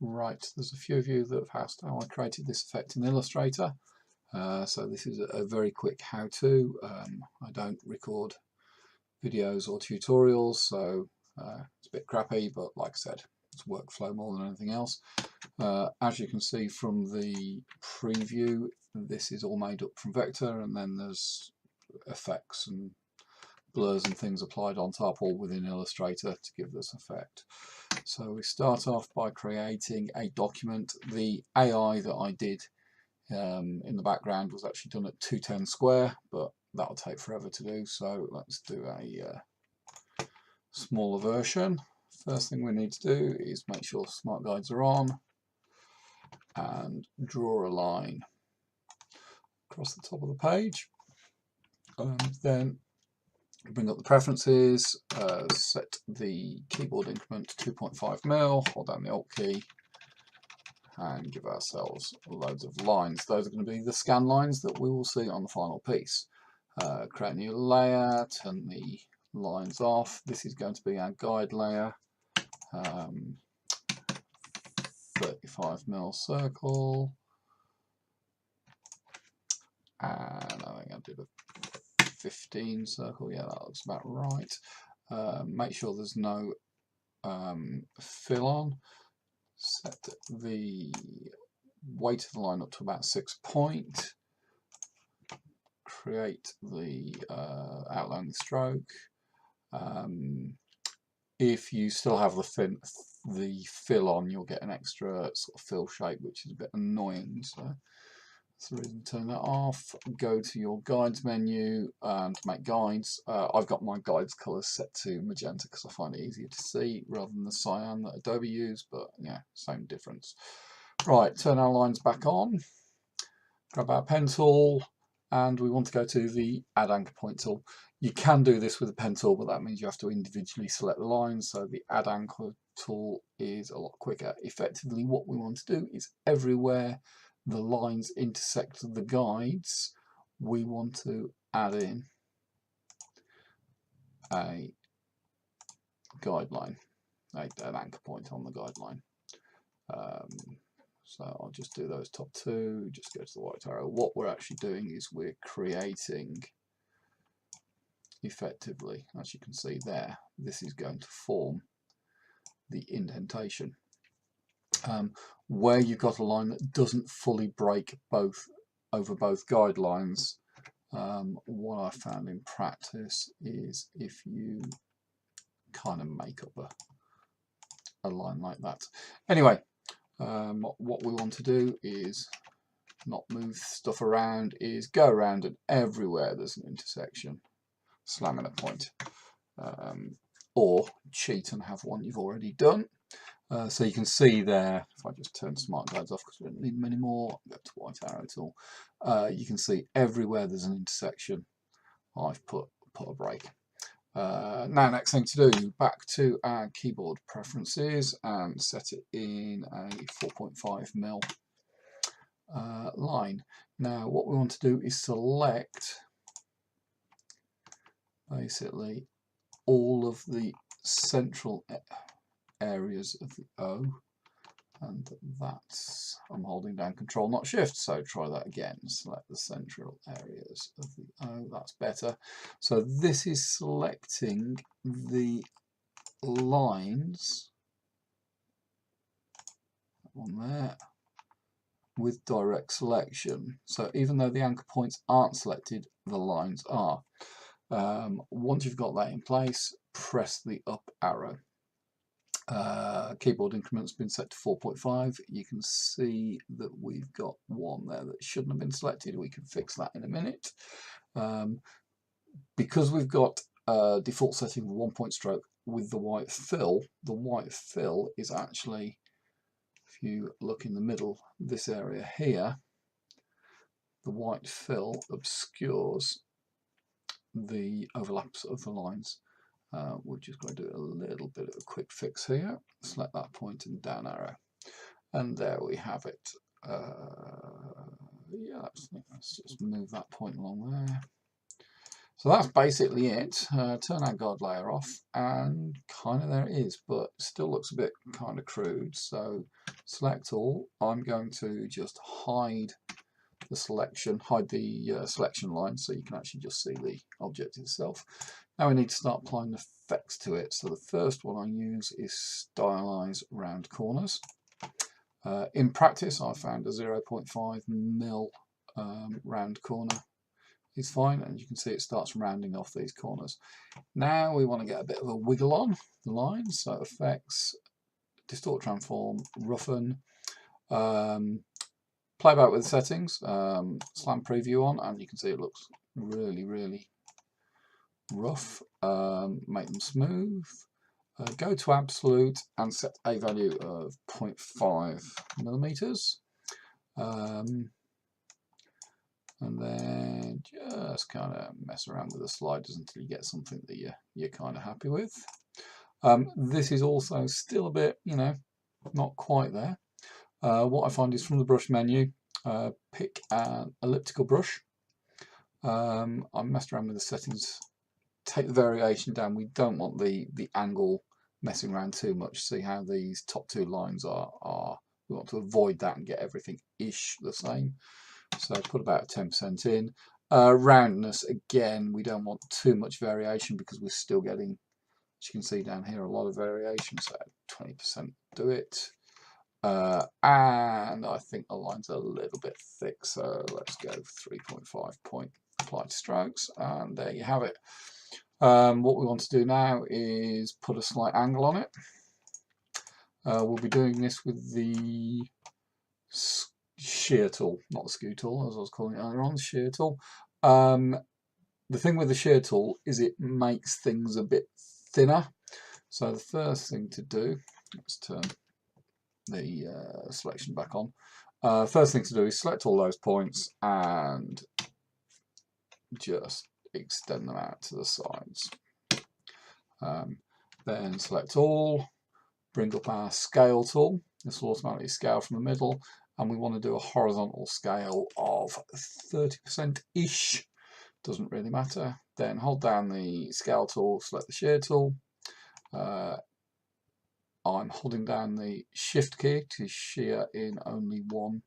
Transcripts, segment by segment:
Right, there's a few of you that have asked how I created this effect in Illustrator. So this is a very quick how-to. I don't record videos or tutorials, so it's a bit crappy, but like I said, it's workflow more than anything else. As you can see from the preview, this is all made up from vector, and then there's effects and blurs and things applied on top, all within Illustrator to give this effect. So we start off by creating a document. The AI that I did in the background was actually done at 210 square, but that'll take forever to do, so let's do a smaller version. First thing we need to do is make sure smart guides are on and draw a line across the top of the page. Then bring up the preferences, set the keyboard increment to 2.5mm, hold down the Alt key and give ourselves loads of lines. Those are going to be the scan lines that we will see on the final piece. Create a new layer, turn the lines off. This is going to be our guide layer. 35mm circle, and I think I did a 15 circle. Yeah, that looks about right. Make sure there's no fill on. Set the weight of the line up to about 6 point. Create the outline the stroke. If you still have the fill on, you'll get an extra sort of fill shape, which is a bit annoying. So that's the reason to turn that off. Go to your guides menu and make guides. I've got my guides colours set to magenta because I find it easier to see rather than the cyan that Adobe use, but yeah, same difference. Right, turn our lines back on. Grab our pen tool, and we want to go to the Add Anchor Point tool. You can do this with a pen tool, but that means you have to individually select the lines, so the Add Anchor tool is a lot quicker. Effectively, what we want to do is everywhere the lines intersect the guides, we want to add in a guideline, an anchor point on the guideline. So I'll just do those top two, just go to the white arrow. What we're actually doing is we're creating, effectively, as you can see there, this is going to form the indentation. Where you've got a line that doesn't fully break over both guidelines, what I found in practice is if you kind of make up a line like that. Anyway, what we want to do is not move stuff around, is go around, and everywhere there's an intersection, slam in a point, or cheat and have one you've already done. So you can see there, if I just turn smart guides off because we don't need them anymore, go to white arrow tool, you can see everywhere there's an intersection, I've put a break. Now, next thing to do, back to our keyboard preferences and set it in a 4.5mm line. Now, what we want to do is select basically all of the central areas of the O, and that's, I'm holding down Control not Shift, so try that again. Select the central areas of the O, that's better. So this is selecting the lines, that one there, with direct selection. So even though the anchor points aren't selected, the lines are. Once you've got that in place, press the up arrow. Keyboard increment's been set to 4.5. You can see that we've got one there that shouldn't have been selected. We can fix that in a minute. Because we've got a default setting of 1 point stroke with the white fill is actually, if you look in the middle, this area here, the white fill obscures the overlaps of the lines. We're just going to do a little bit of a quick fix here. Select that point and down arrow, and there we have it. Yeah, let's just move that point along there. So that's basically it. Turn our guard layer off, and kind of there it is, but still looks a bit kind of crude. So select all. I'm going to just hide the selection, hide the selection line, so you can actually just see the object itself. Now we need to start applying effects to it. So the first one I use is stylize round corners. In practice, I found a 0.5 mil round corner is fine, and you can see it starts rounding off these corners. Now we want to get a bit of a wiggle on the line, so effects, distort, transform, roughen, playback with settings, slam preview on, and you can see it looks really rough. Make them smooth, go to absolute and set a value of 0.5 millimeters. And then just kind of mess around with the sliders until you get something that you're kind of happy with. This is also still a bit, not quite there. What I find is from the brush menu, pick an elliptical brush. I messed around with the settings, take the variation down. We don't want the angle messing around too much. See how these top two lines are. We want to avoid that and get everything ish the same. So put about 10% in. Roundness, again, we don't want too much variation because we're still getting, as you can see down here, a lot of variation. So 20% do it. And I think the line's a little bit thick, so let's go 3.5 point applied strokes, and there you have it. What we want to do now is put a slight angle on it. We'll be doing this with the shear tool, not the skew tool, as I was calling it earlier on, the shear tool. The thing with the shear tool is it makes things a bit thinner. So the first thing to do, let's turn the selection back on. First thing to do is select all those points and just extend them out to the sides. Then select all, bring up our scale tool. This will automatically scale from the middle, and we want to do a horizontal scale of 30%-ish. Doesn't really matter. Then hold down the scale tool, select the shear tool. I'm holding down the shift key to shear in only one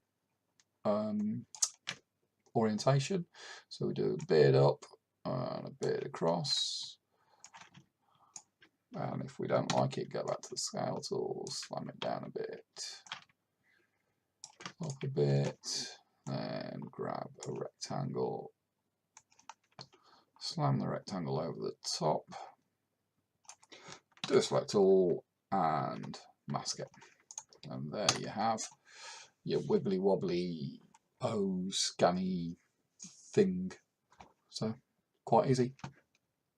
orientation. So we do a bit up and a bit across. And if we don't like it, go back to the scale tool, slam it down a bit, up a bit, and grab a rectangle, slam the rectangle over the top, do a select all, and mask it. And there you have your wibbly wobbly scanny thing. So quite easy.